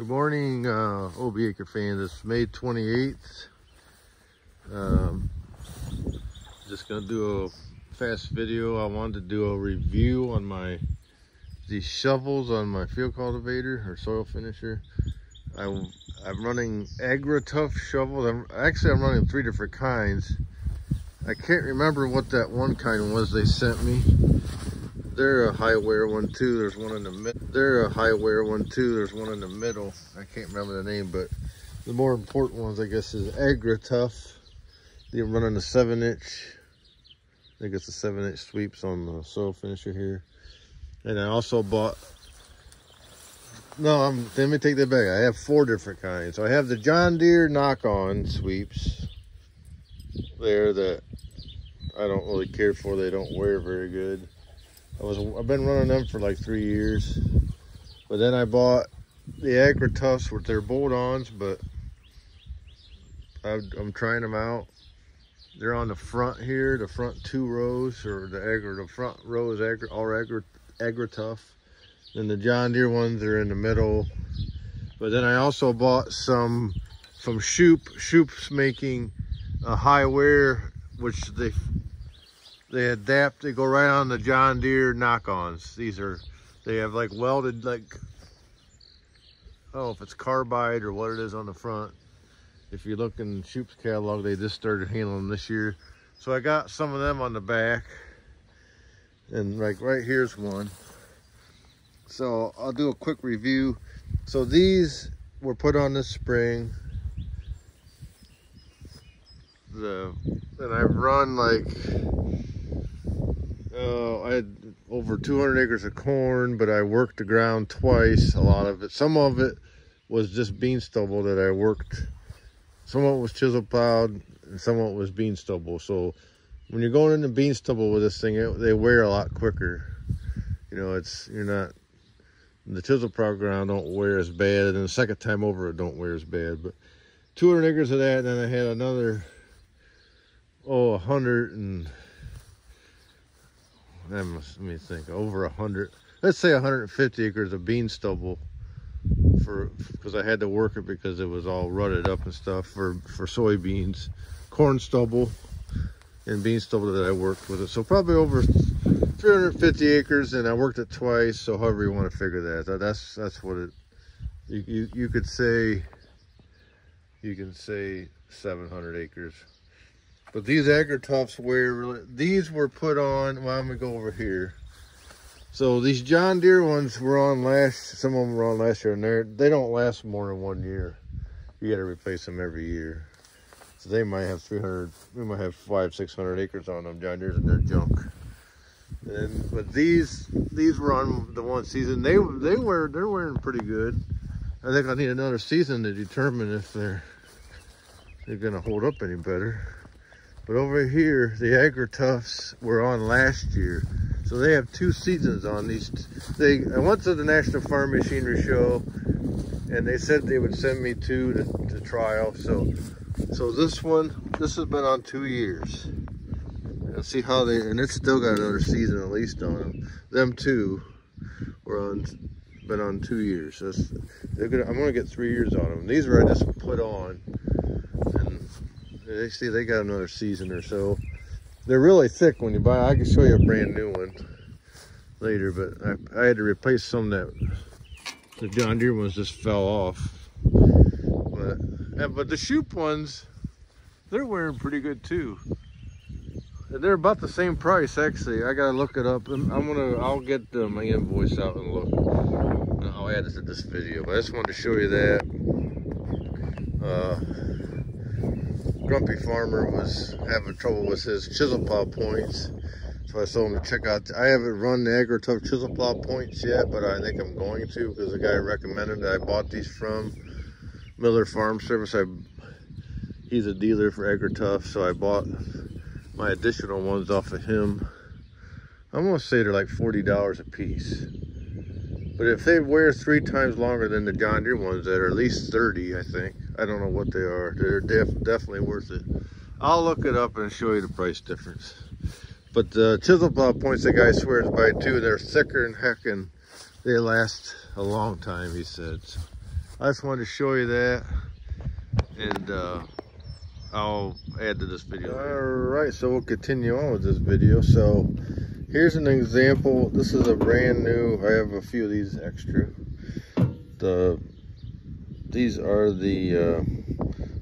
Good morning, OB Acre fans. It's May 28th. Just gonna do a fast video. I wanted to do a review on these shovels on my field cultivator or soil finisher. I'm running Agrituf shovels. I'm running 3 different kinds. I can't remember what that one kind was they sent me. They're a high wear one too. There's one in the middle. There's one in the middle. I can't remember the name, but the more important ones, I guess, is Agrituf. They're running a 7-inch. I think it's a 7-inch sweeps on the soil finisher here. And I also bought. Let me take that back. I have 4 different kinds. So I have the John Deere knock-on sweeps there that I don't really care for. They don't wear very good. I've been running them for like 3 years, but then I bought the Agritufs with their bolt-ons, but I'm trying them out. They're on the front here, the front 2 rows, or the front row is Agrituf, and the John Deere ones are in the middle. But then I also bought some from Shoop. Shoop's making a high wear, which they adapt. They go right on the John Deere knock-ons. They have like welded, like, I don't know if it's carbide or what it is on the front. If you look in Shoop's catalog, they just started handling them this year. So I got some of them on the back, and like right here's one. So I'll do a quick review. So these were put on this spring. And I've run like, I had over 200 acres of corn, but I worked the ground twice, a lot of it. Some of it was just bean stubble that I worked. Some of it was chisel plowed, and some of it was bean stubble. So when you're going into bean stubble with this thing, they wear a lot quicker. You know, the chisel plowed ground don't wear as bad, and the second time over it don't wear as bad. But 200 acres of that, and then I had another, 150 acres of bean stubble because I had to work it because it was all rutted up and stuff for soybeans, corn stubble, and bean stubble that I worked with it. So probably over 350 acres, and I worked it twice. So however you want to figure that, that's what it. You could say. You can say 700 acres. But these Agritufs these were put on, well, I'm gonna go over here. So these John Deere ones were on some of them were on last year, and they don't last more than 1 year. You gotta replace them every year. So they might have 500-600 acres on them, John Deere's, and they're junk. But these were on the one season. They're wearing pretty good. I think I need another season to determine if they're gonna hold up any better. But over here, the Agritufs were on last year. So they have 2 seasons on these. I went to the National Farm Machinery Show, and they said they would send me 2 to trial. So this has been on 2 years. And see how and it's still got another season at least on them. Them 2 been on 2 years. So I'm gonna get 3 years on them. These were I just put on, and they got another season or so. They're really thick when you buy. I can show you a brand new one later, but I had to replace some that the John Deere ones just fell off. But the Shoop ones, they're wearing pretty good too. And they're about the same price actually. I gotta look it up, and I'll get my invoice out and look. I'll add it to this video, but I just wanted to show you that. Grumpy Farmer was having trouble with his chisel plow points, so I told him to check out. I haven't run the Agrituf chisel plow points yet, but I think I'm going to, because the guy recommended that I bought these from Miller Farm Service. He's a dealer for Agrituf, so I bought my additional ones off of him. I'm gonna say they're like $40 a piece. But if they wear 3 times longer than the John Deere ones that are at least 30, I think. I don't know what they are. They're definitely worth it. I'll look it up and show you the price difference. But the chisel plow points the guy swears by too. They're thicker and heck, and they last a long time, he said. So I just wanted to show you that, and I'll add to this video. All right, so we'll continue on with this video. So here's an example. This is a brand new, I have a few of these extra. These are the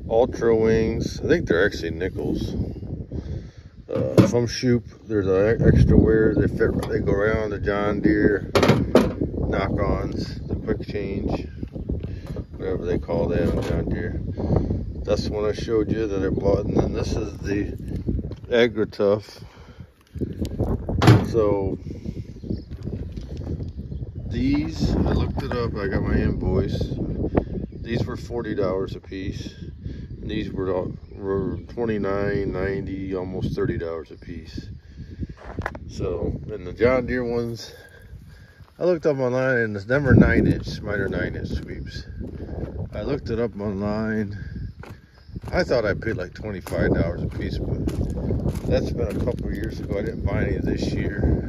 Ultra Wings. I think they're actually nickels. From Shoop. There's an extra wear. They fit. They go around the John Deere knock-ons, the quick change, whatever they call that on John Deere. That's the one I showed you that I bought, and then this is the Agrituf. So these, I looked it up. I got my invoice. These were $40 a piece. And these were $29, $90, almost $30 a piece. So, and the John Deere ones, I looked up online, and them are 9-inch. Mine are 9-inch sweeps. I looked it up online. I thought I paid like $25 a piece, but that's been a couple of years ago. I didn't buy any this year,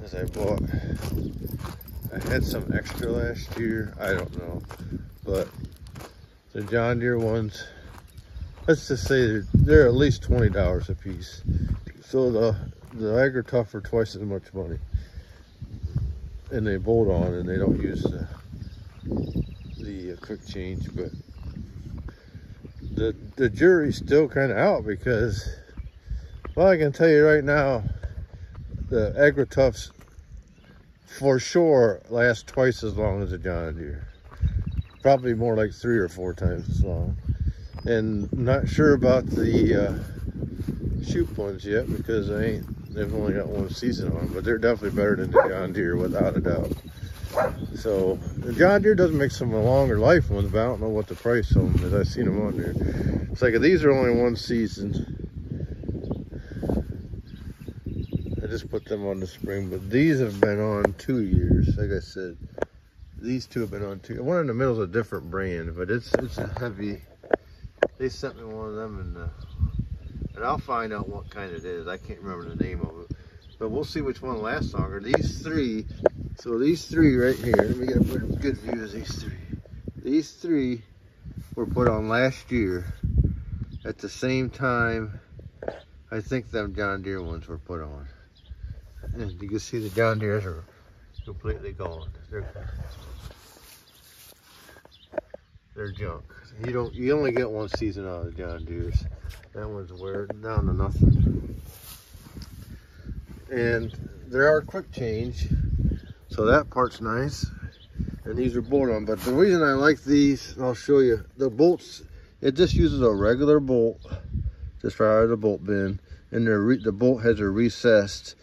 as I bought. I had some extra last year. I don't know, but the John Deere ones, let's just say they're at least $20 a piece. So the Agrituf are twice as much money, and they bolt on, and they don't use the quick change. But the jury's still kind of out, because, well, I can tell you right now, the Agritufs for sure last twice as long as the John Deere. Probably more like 3 or 4 times as long. And I'm not sure about the Shoop ones yet, because they've only got 1 season on them, but they're definitely better than the John Deere, without a doubt. So the John Deere doesn't make some longer life ones, but I don't know what the price of them is. I've seen them on there. It's like, these are only 1 season. I just put them on the spring, but these have been on 2 years. Like I said, these two have been on 2. One in the middle is a different brand, but it's a heavy. They sent me one of them, and I'll find out what kind it is. I can't remember the name of it, but we'll see which one lasts longer. These 3. So these 3 right here, let me get a good view of these 3. These 3 were put on last year at the same time I think them John Deere ones were put on. And you can see the John Deeres are completely gone. They're junk. You only get 1 season out of the John Deeres. That one's wearing down to nothing. And there are quick change, so that part's nice. And these are bolt on, but the reason I like these, I'll show you, the bolts, it just uses a regular bolt, just right out of the bolt bin, and the bolt heads are recessed,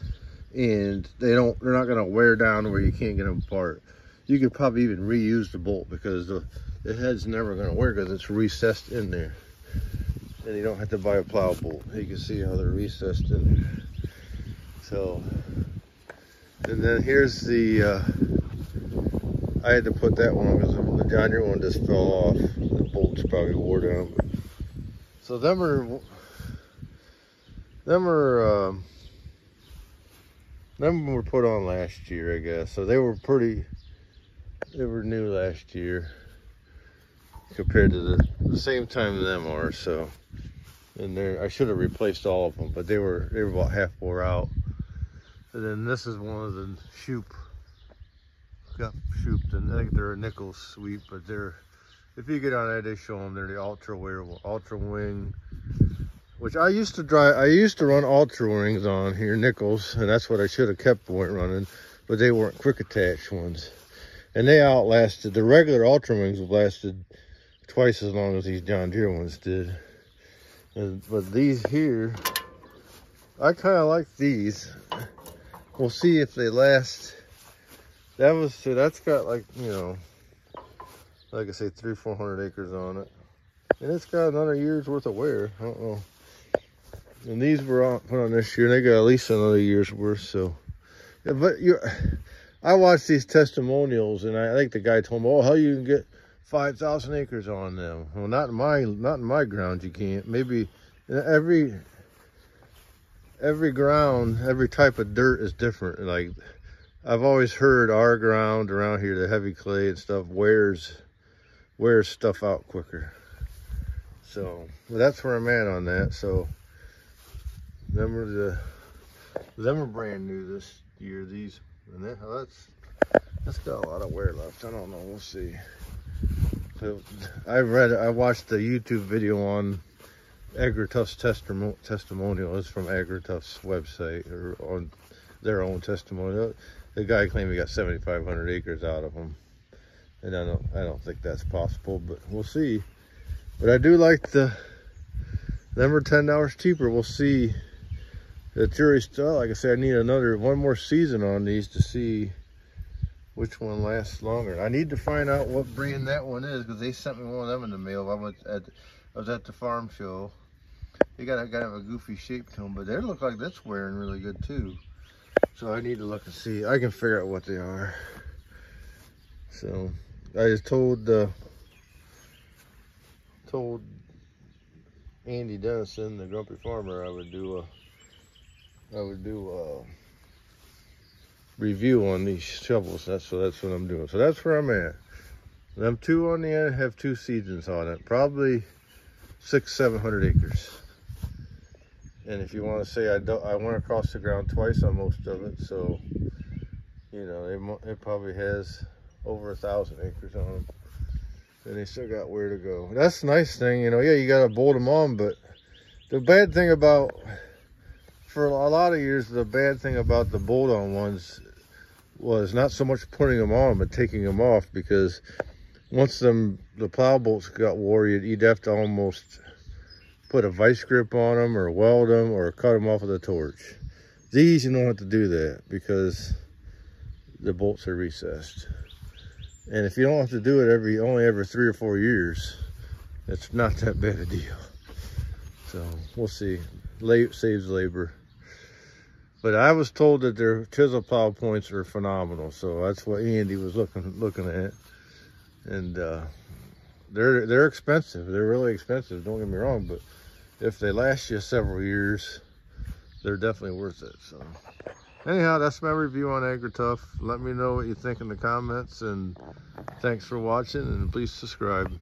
and they're not gonna wear down where you can't get them apart. You could probably even reuse the bolt, because the head's never gonna wear, because it's recessed in there. And you don't have to buy a plow bolt. You can see how they're recessed in there. So, and then here's the, I had to put that one on because the John Deere one just fell off. The bolts probably wore down. So them were put on last year, I guess. So they were new last year compared to the same time them are. So, and I should have replaced all of them, but they were about half wore out. And then this is one of the Shoop. Got Shooped, and I think they're a nickel sweep, but if you get on that, they show them they're the Ultra Wing, which I used to run Ultra Wings on here, nickels, and that's what I should have kept running, but they weren't quick attach ones, and they outlasted the regular Ultra Wings. Lasted twice as long as these John Deere ones did. But these here, I kind of like these. We'll see if they last. That's got, like, you know, like I say, 300-400 acres on it, and it's got another year's worth of wear. I don't know. And these were put on this year, and they got at least another year's worth. So, yeah, but I watched these testimonials, and I think the guy told me, "Oh, how you can get 5,000 acres on them?" Well, not in my ground. You can't. Maybe every ground, every type of dirt is different. Like, I've always heard our ground around here, the heavy clay and stuff, wears stuff out quicker. So well, that's where I'm at on that. So them are brand new this year. These, and that's got a lot of wear left. I don't know. We'll see. So I watched the YouTube video on Agrituf's testimonial. It's from Agrituf's website, or on their own testimonial. The guy claimed he got 7,500 acres out of them, and I don't think that's possible, but we'll see. But I do like them are $10 cheaper. We'll see. The jury's still, like I said, I need one more season on these to see which one lasts longer. I need to find out what brand that one is, because they sent me one of them in the mail. I was at the farm show. They got kind of a goofy shape to them, but they look like that's wearing really good too. So I need to look and see. I can figure out what they are. So I just told Andy Dennison, the grumpy farmer, I would do a review on these shovels. So that's what I'm doing. So that's where I'm at. Them two on the end have 2 seasons on it, probably 600-700 acres. And if you want to say I went across the ground twice on most of it, so you know it probably has over 1,000 acres on them. And they still got where to go. That's the nice thing, you know. Yeah, you gotta bolt them on, but the bad thing about, for a lot of years, the bad thing about the bolt-on ones was not so much putting them on, but taking them off, because once the plow bolts got wore, you'd have to almost put a vice grip on them, or weld them, or cut them off with a torch. These, you don't have to do that, because the bolts are recessed. And if you don't have to do it only every 3 or 4 years, it's not that bad a deal. So we'll see. Saves labor. But I was told that their chisel plow points are phenomenal, so that's what Andy was looking at. And they're expensive. They're really expensive. Don't get me wrong, but if they last you several years, they're definitely worth it. So anyhow, that's my review on Agrituf. Let me know what you think in the comments, and thanks for watching, and please subscribe.